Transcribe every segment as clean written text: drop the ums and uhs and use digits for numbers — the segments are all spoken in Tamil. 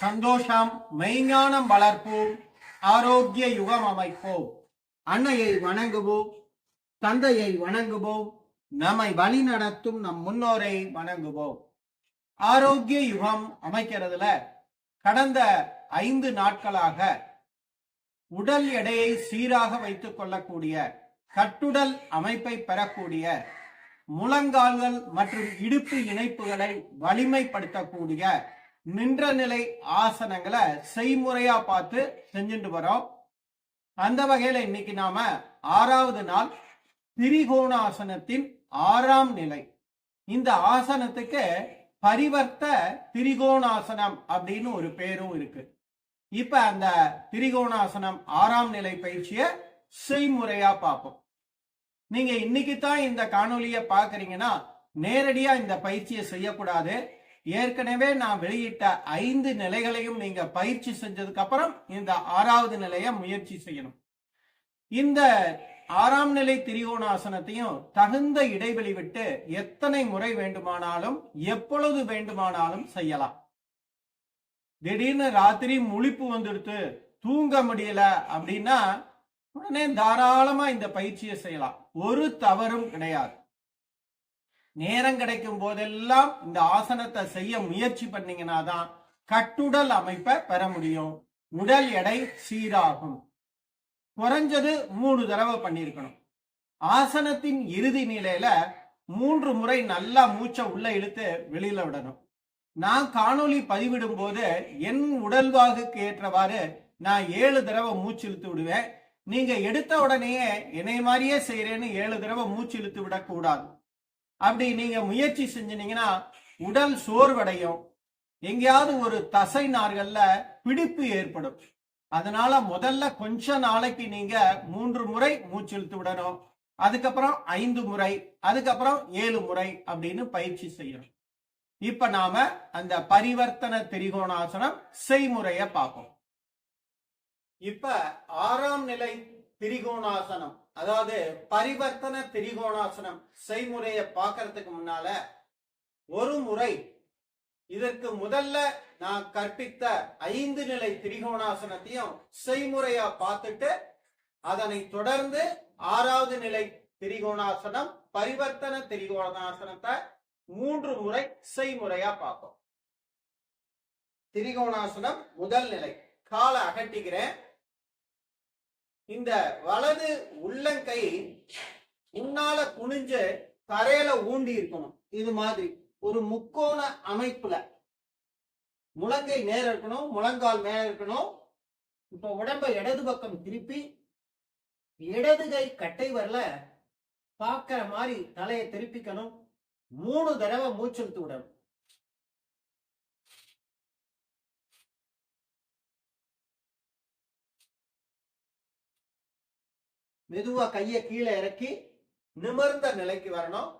சந்தோஷம் மெய்ஞானம் வளர்ப்போம், ஆரோக்கிய யுகம் அமைப்போம். அன்னையை வணங்குவோம், தந்தையை வணங்குவோம், நம்மை வழி நடத்தும் நம் முன்னோரை வணங்குவோம். ஆரோக்கிய யுகம் அமைக்கிறதுல கடந்த 5 நாட்களாக உடல் எடையை சீராக வைத்துக் கொள்ளக்கூடிய, கட்டுடல் அமைப்பை பெறக்கூடிய, முழங்கால்கள் மற்றும் இடுப்பு இணைப்புகளை வலிமைப்படுத்தக்கூடிய நின்ற நிலை ஆசனங்களை செய்முறையா பார்த்து செஞ்சுட்டு வரோம். அந்த வகையில இன்னைக்கு நாம 6வது நாள் திரிகோணாசனத்தின் 6ஆம் நிலை. இந்த ஆசனத்துக்கு பரிவர்த்த திரிகோணாசனம் அப்படின்னு ஒரு பேரும் இருக்கு. இப்ப அந்த திரிகோணாசனம் 6ஆம் நிலை பயிற்சியை செய்முறையா பார்ப்போம். நீங்க இன்னைக்கு தான் இந்த காணொலியை பாக்குறீங்கன்னா நேரடியா இந்த பயிற்சியை செய்யக்கூடாது. ஏற்கனவே நான் வெளியிட்ட 5 நிலைகளையும் நீங்க பயிற்சி செஞ்சதுக்கு அப்புறம் இந்த 6வது நிலையை முயற்சி செய்யணும். இந்த 6ஆம் நிலை திரிகோணாசனத்தையும் தகுந்த இடைவெளி விட்டு எத்தனை முறை வேண்டுமானாலும் எப்பொழுது வேண்டுமானாலும் செய்யலாம். திடீர்னு ராத்திரி முழிப்பு வந்துடுத்து, தூங்க முடியல அப்படின்னா உடனே தாராளமா இந்த பயிற்சியை செய்யலாம். ஒரு தவறும் கிடையாது. நேரம் கிடைக்கும் போதெல்லாம் இந்த ஆசனத்தை செய்ய முயற்சி பண்ணீங்கன்னா தான் கட்டுடல் அமைப்பை பெற முடியும். உடல் எடை சீராகும். குறைஞ்சது 3 தடவை பண்ணிருக்கணும். ஆசனத்தின் இறுதி நிலையில 3 முறை நல்லா மூச்சை உள்ள இழுத்து வெளியில விடணும். நான் காணொளி பதிவிடும் போது என் உடல்வாகுக்கு ஏற்றவாறு நான் 7 தடவை மூச்சு இழுத்து விடுவேன். நீங்க எடுத்த உடனேயே என்னை மாதிரியே செய்யறேன்னு 7 தடவை மூச்சு இழுத்து விடக்கூடாது. அப்படி நீங்க முயற்சி செஞ்சீங்கன்னா உடல் சோர்வடையும். எங்கேயாவது ஒரு தசை நார்கள்ல பிடிப்பு ஏற்படும். அதனால முதல்ல கொஞ்ச நாளைக்கு நீங்க 3 முறை மூச்சு இழுத்து விடணும். அதுக்கப்புறம் 5 முறை, அதுக்கப்புறம் 7 முறை அப்படின்னு பயிற்சி செய்யணும். இப்ப நாம அந்த பரிவர்த்தன திரிகோணாசனம் செய்முறைய பார்ப்போம். இப்ப 6ஆம் நிலை திரிகோணாசனம், அதாவது பரிவர்த்தன திரிகோணாசனம் செய்முறையை பார்க்கறதுக்கு முன்னால ஒரு முறை இதற்கு முதல்ல நான் கற்பித்த 5 நிலை திரிகோணாசனத்தையும் செய்முறையா பார்த்துட்டு அதனை தொடர்ந்து 6வது நிலை திரிகோணாசனம் பரிவர்த்தன திரிகோணாசனத்தை 3 முறை செய்முறையா பார்ப்போம். திரிகோணாசனம் முதல் நிலை. காலை அகட்டிக்கிறேன். இந்த வலது உள்ளங்கை முன்னால குனிஞ்சு தரையில ஊண்டி இருக்கணும். இது மாதிரி ஒரு முக்கோண அமைப்புல முழங்கை நேர இருக்கணும், முழங்கால் மேல இருக்கணும். இப்ப உடம்ப இடது பக்கம் திருப்பி இடது கை கட்டை வரல பாக்குற மாதிரி தலையை திருப்பிக்கணும். 3 தடவை மூச்சு இழுத்து விடணும். மெதுவா கையை கீழே இறக்கி நிமிர்ந்த நிலைக்கு வரணும்.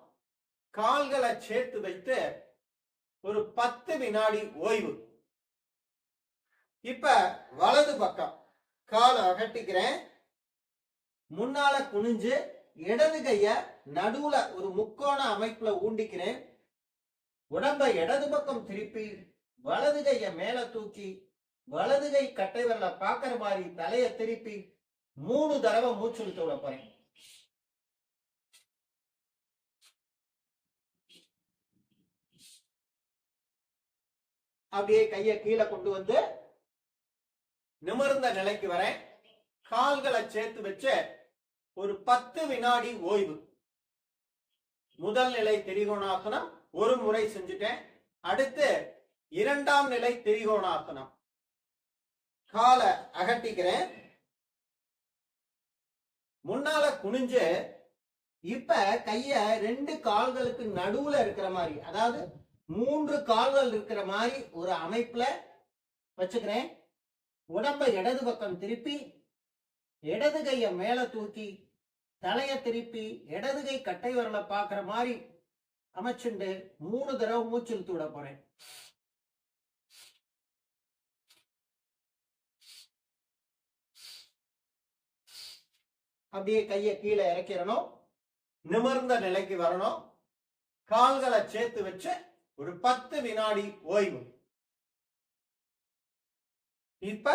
கால்களை சேர்த்து வைத்து ஒரு 10 வினாடி ஓய்வு. இப்ப வலது பக்கம் காலை அகட்டிக்கிறேன். முன்னால குனிஞ்சு இடது கைய நடுவுல ஒரு முக்கோண அமைப்புல ஊண்டிக்கிறேன். உடம்ப இடது பக்கம் திருப்பி வலது கைய மேல தூக்கி வலது கை கட்டை வரல பாக்குற மாதிரி தலையை திருப்பி 3 தடவை மூச்சு இழுத்து விட போறேன். அப்படியே கையை கீழே கொண்டு வந்து நிமிர்ந்த நிலைக்கு வரேன். கால்களை சேர்த்து வச்சு ஒரு 10 வினாடி ஓய்வு. முதல் நிலை திரிகோணாசனம் ஒரு முறை செஞ்சுட்டேன். அடுத்து 2ஆம் நிலை திரிகோணாசனம். காலை அகட்டிக்கிறேன். முன்னால குனிஞ்சு இப்ப கைய 2 கால்களுக்கு நடுவுல இருக்கிற மாதிரி, அதாவது 3 கால்கள் இருக்கிற மாதிரி ஒரு அமைப்புல வச்சுக்கிறேன். உடம்ப இடது பக்கம் திருப்பி இடது கைய மேல தூக்கி தலைய திருப்பி இடது கை கட்டை வரல பாக்குற மாதிரி அமைச்சுண்டு 3 தடவை மூச்சு இழுத்து விட போறேன். அப்படியே கையை கீழே இறக்கிடணும். நிமிர்ந்த நிலைக்கு வரணும். கால்களை சேர்த்து வச்சு ஒரு 10 வினாடி ஓய்வு. இப்ப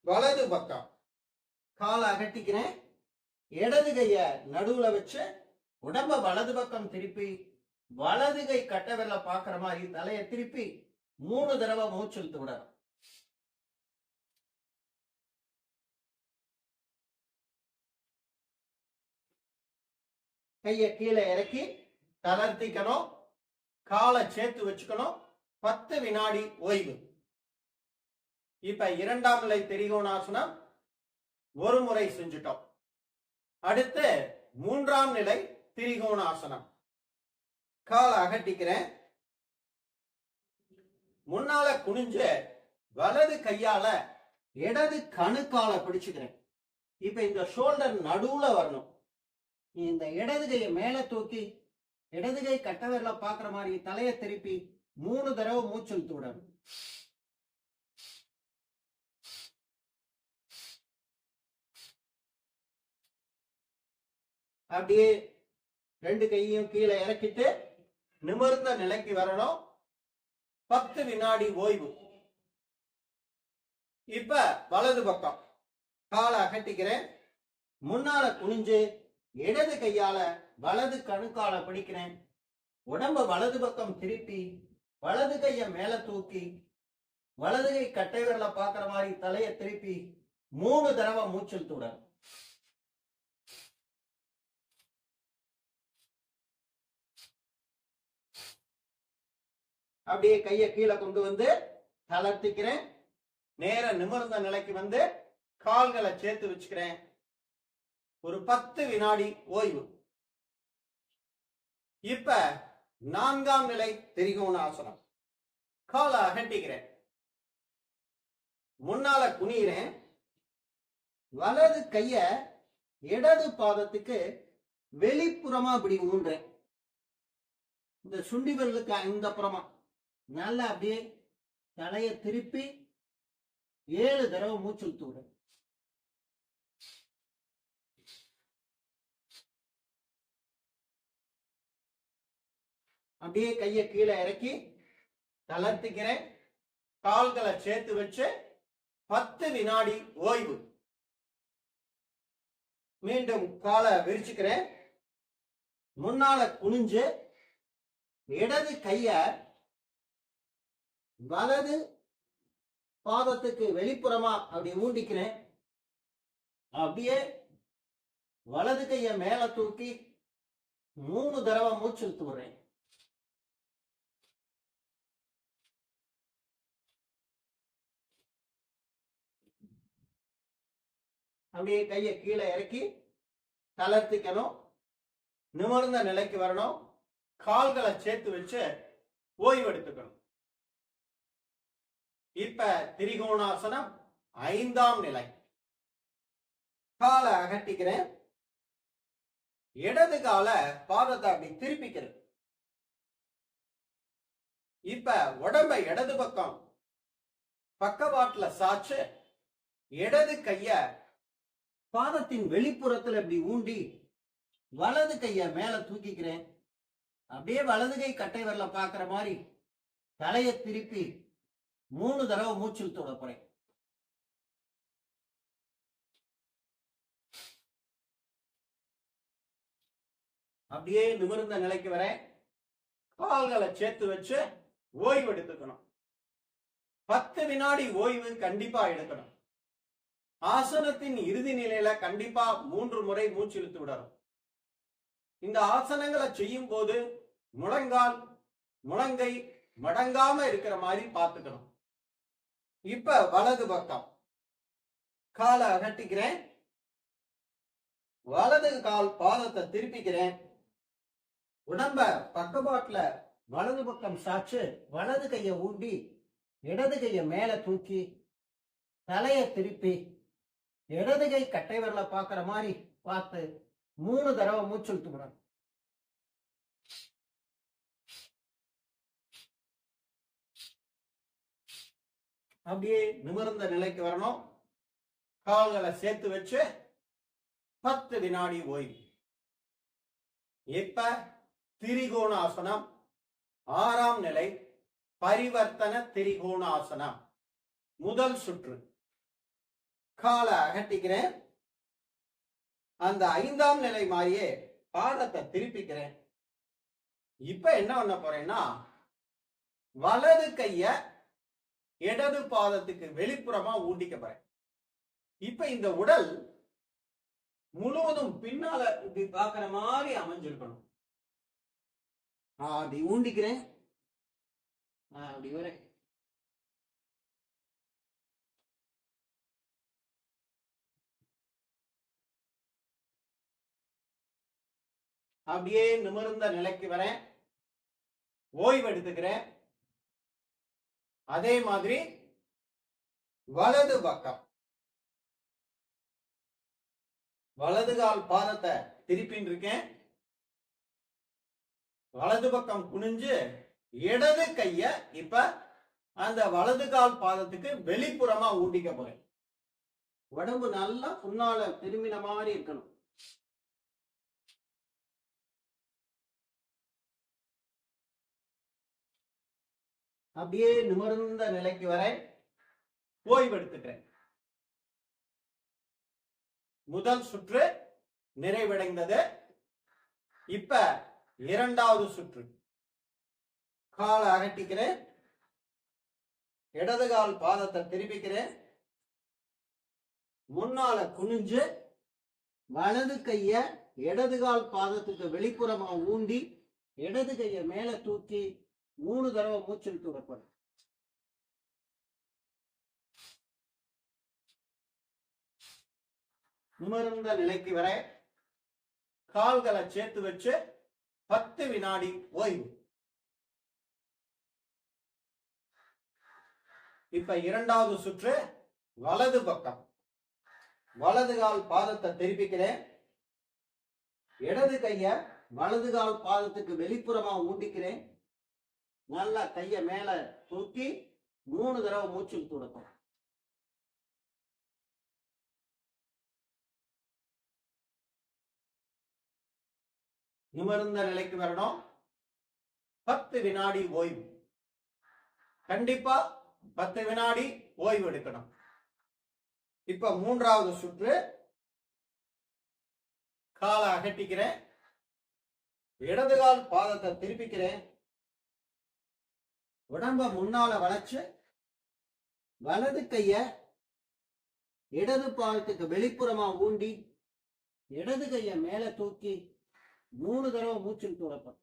வலது பக்கம் காலை அகட்டிக்கிறேன். இடது கைய நடுவுல வச்சு உடம்ப வலது பக்கம் திருப்பி வலது கை கட்ட விரல பாக்குற மாதிரி தலைய திருப்பி 3 தடவை மூச்சு இழுத்து விடணும். கைய கீழே இறக்கி தளர்த்திக்கணும். காலை சேர்த்து வச்சுக்கணும். 10 வினாடி ஓய்வு. இப்ப 2ஆம் நிலை திரிகோணாசனம் ஒரு முறை செஞ்சுட்டோம். அடுத்து 3ஆம் நிலை திரிகோணாசனம். காலை அகட்டிக்கிறேன். முன்னால குனிஞ்சு வலது கையால இடது கணுக்காலை பிடிச்சுக்கிறேன். இப்ப இந்த ஷோல்டர் நடுவுல வரணும். இந்த இடது கையை மேல தூக்கி இடது கை கட்ட விரல பாக்குற மாதிரி தலைய திருப்பி 3 தடவை மூச்சு இழுத்து விடணும். அப்படியே 2 கையையும் கீழே இறக்கிட்டு நிமிர்ந்த நிலைக்கு வரணும். 10 வினாடி ஓய்வு. இப்ப வலது பக்கம் காலை அகட்டிக்கிறேன். முன்னால குனிஞ்சு இடது கையால வலது கணுக்கால பிடிக்கிறேன். உடம்ப வலது பக்கம் திருப்பி வலது கைய மேல தூக்கி வலது கை கட்டை விரல பாக்குற மாதிரி தலைய திருப்பி 3 தடவை மூச்சு இழுத்து விடணும். அப்படியே கைய கீழே கொண்டு வந்து தளர்த்திக்கிறேன். நேர நிமிர்ந்த நிலைக்கு வந்து கால்களை சேர்த்து வச்சுக்கிறேன். ஒரு 10 வினாடி ஓய்வு. இப்ப 4ஆம் நிலை திரிகோணாசனம். காலை அகட்டிக்கிறேன். முன்னால குனிகிறேன். வலது கைய இடது பாதத்துக்கு வெளிப்புறமா இப்படி ஊன்றேன். இந்த சுண்டி விரலுக்கு இந்த புறமா நல்லா அப்படியே தலைய திருப்பி 7 தடவை மூச்சு இழுத்து விடு. அப்படியே கைய கீழே இறக்கி தளர்த்திக்கிறேன். கால்களை சேர்த்து வச்சு 10 வினாடி ஓய்வு. மீண்டும் காலை விரிச்சுக்கிறேன். முன்னால குனிஞ்சு இடது கைய வலது பாதத்துக்கு வெளிப்புறமா அப்படி ஊண்டிக்கிறேன். அப்படியே வலது கைய மேல தூக்கி 3 தடவை மூச்சு இழுத்து விடுறேன். அப்படியே கைய கீழே இறக்கி தளர்த்திக்கணும். நிமிர்ந்த நிலைக்கு வரணும். கால்களை சேர்த்து வச்சு ஓய்வு எடுத்துக்கணும். இப்ப திரிகோணாசனம் 5ஆம் நிலை. காலை அகட்டிக்கிறேன். இடது கால பாதத்தை அப்படி திருப்பிக்கிறேன். இப்ப உடம்ப இடது பக்கம் பக்கவாட்டுல சாச்சு இடது கைய பாதத்தின் வெளிப்புறத்துல இப்படி ஊண்டி வலது கைய மேல தூக்கிக்கிறேன். அப்படியே வலது கை கட்டை விரல பாக்குற மாதிரி தலைய திருப்பி 3 தடவை மூச்சு இழுத்து விட போறேன். அப்படியே நிமிர்ந்த நிலைக்கு வரேன். கால்களை சேர்த்து வச்சு ஓய்வு எடுத்துக்கணும். 10 வினாடி ஓய்வு கண்டிப்பா எடுக்கணும். ஆசனத்தின் இறுதி நிலையில கண்டிப்பா 3 முறை மூச்சு இழுத்து விடணும். இந்த ஆசனங்களை செய்யும் போது முழங்கால் முழங்கை மடங்காம இருக்கிற மாதிரி பார்த்துக்கணும். இப்ப வலது பக்கம் காலை அகட்டிக்கிறேன். வலது கால் பாதத்தை திருப்பிக்கிறேன். உடம்ப பக்கவாட்டுல வலது பக்கம் சாச்சு வலது கைய ஊண்டி இடது கைய மேல தூக்கி தலைய திருப்பி இடது கை கட்டை விரல பாக்குற மாதிரி பார்த்து 3 தடவை மூச்சு இழுத்து விடணும். அப்படியே நிமிர்ந்த நிலைக்கு வரணும். கால்களை சேர்த்து வச்சு 10 வினாடி ஓய்வு. இப்ப திரிகோணாசனம் 6ஆம் நிலை பரிவர்த்தன திரிகோணாசனம். முதல் சுற்று. காலை அகட்டிக்கிறேன். அந்த 5ஆம் நிலை மாதிரியே பாதத்தை திருப்பிக்கிறேன். இப்ப என்ன பண்ண போறேன்னா, வலது கைய இடது பாதத்துக்கு வெளிப்புறமா ஊட்டிக்க போறேன். இப்ப இந்த உடல் முழுவதும் பின்னால இப்படி பாக்குற மாதிரி அமைஞ்சிருக்கணும். அப்படி ஊண்டிக்கிறேன். அப்படி வரேன். அப்படியே நிமிர்ந்த நிலைக்கு வரேன். ஓய்வு எடுத்துக்கிறேன். அதே மாதிரி வலது பக்கம் வலது கால் பாதத்தை திருப்பின்னு இருக்கேன். வலது பக்கம் குனிஞ்சு இடது கைய இப்ப அந்த வலது கால் பாதத்துக்கு வெளிப்புறமா ஊட்டிக்க போறேன். உடம்பு நல்லா முன்னால திரும்பின மாதிரி இருக்கணும். அப்படியே நிமிர்ந்த நிலைக்கு வர ஓய்வு எடுத்துக்கிறேன். முதல் சுற்று நிறைவடைந்தது. இப்ப இரண்டாவது சுற்று. காலை அகட்டிக்கிறேன். இடது கால் பாதத்தை திருப்பிக்கிறேன். முன்னால குனிஞ்சு வலது கைய இடது கால் பாதத்துக்கு வெளிப்புறமா ஊண்டி இடது கைய மேல தூக்கி 3 தடவை மூச்சில் தூக்கப்படும். நிமிர்ந்த நிலைக்கு வர கால்களை சேர்த்து வச்சு 10 வினாடி ஓய்வு. இப்ப இரண்டாவது சுற்று. வலது பக்கம் வலது கால் பாதத்தை திருப்பிக்கிறேன். இடது கைய வலது கால் பாதத்துக்கு வெளிப்புறமா ஊண்டிக்கிறேன். நல்லா கைய மேல தூக்கி 3 தடவை மூச்சில் தூடணும். நிமிர்ந்த நிலைக்கு வரணும். 10 வினாடி ஓய்வு. கண்டிப்பா 10 வினாடி ஓய்வு எடுக்கணும். இப்ப மூன்றாவது சுற்று. காலை அகட்டிக்கிறேன். இடது கால் பாதத்தை திருப்பிக்கிறேன். உடம்ப முன்னால வளைச்சு வலது கைய இடது பாதத்துக்கு வெளிப்புறமா ஊண்டி இடது கைய மேல தூக்கி 3 தடவை மூச்சில் தூடப்படும்.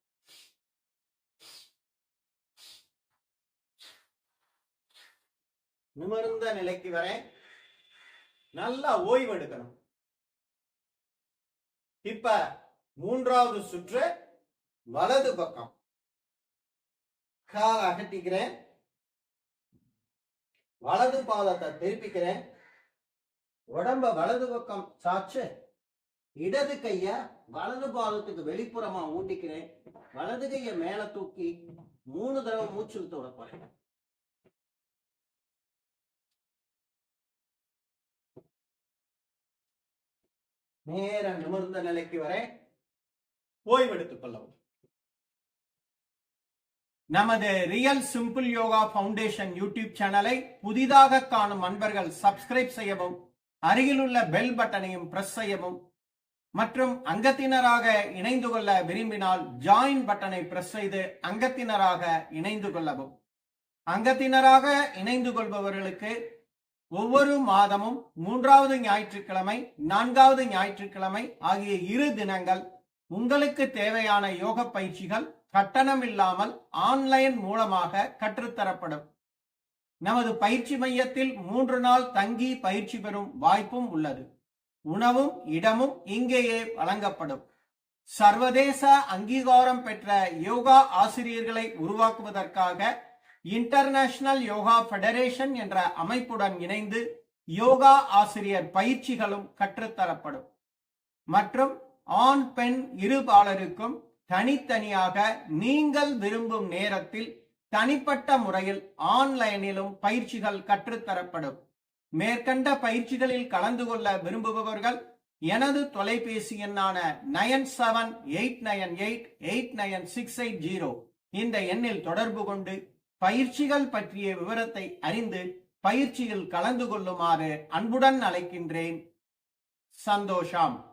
நிமிர்ந்த நிலைக்கு வர நல்லா ஓய்வு எடுக்கணும். இப்ப மூன்றாவது சுற்று. வலது பக்கம் காலை அகட்டிக்கிறேன். வலது பாதத்தை திருப்பிக்கிறேன். உடம்ப வலது பக்கம் சாச்சு இடது கைய வலது பாதத்துக்கு வெளிப்புறமா ஊண்டிக்கிறேன். வலது கைய மேல தூக்கி 3 தடவை மூச்சில் தோட போறேன். நேர நிமிர்ந்த நிலைக்கு வர ஓய்வு எடுத்துக் கொள்ளவும். நமது real simple yoga foundation YouTube சேனலை புதிதாக காணும் அன்பர்கள் சப்ஸ்கிரைப் செய்யவும், அருகிலுள்ள பெல் பட்டனையும் பிரஸ் செய்யவும், மற்றும் அங்கத்தினராக இணைந்து கொள்ள விரும்பினால் ஜாயின் பட்டனை பிரஸ் செய்து அங்கத்தினராக இணைந்து கொள்ளவும். அங்கத்தினராக இணைந்து கொள்பவர்களுக்கு ஒவ்வொரு மாதமும் 3வது ஞாயிற்றுக்கிழமை 4வது ஞாயிற்றுக்கிழமை ஆகிய 2 தினங்கள் உங்களுக்கு தேவையான யோக பயிற்சிகள் கட்டணம் இல்லாமல் ஆன்லைன் மூலமாக கற்றுத்தரப்படும். நமது பயிற்சி மையத்தில் 3 நாள் தங்கி பயிற்சி பெறும் வாய்ப்பும் உள்ளது. உணவும் இடமும் இங்கேயே வழங்கப்படும். சர்வதேச அங்கீகாரம் பெற்ற யோகா ஆசிரியர்களை உருவாக்குவதற்காக இன்டர்நேஷனல் யோகா ஃபெடரேஷன் என்ற அமைப்புடன் இணைந்து யோகா ஆசிரியர் பயிற்சிகளும் கற்றுத்தரப்படும். மற்றும் ஆண் பெண் இருபாலருக்கும் தனித்தனியாக நீங்கள் விரும்பும் நேரத்தில் தனிப்பட்ட முறையில் ஆன்லைனிலும் பயிற்சிகள் கற்றுத்தரப்படும். மேற்கண்ட பயிற்சிகளில் கலந்து கொள்ள விரும்புபவர்கள் எனது தொலைபேசி எண்ணான 9789889680 இந்த எண்ணில் தொடர்பு கொண்டு பயிற்சிகள் பற்றிய விவரத்தை அறிந்து பயிற்சியில் கலந்து கொள்ளுமாறு அன்புடன் அழைக்கின்றேன். சந்தோஷம்.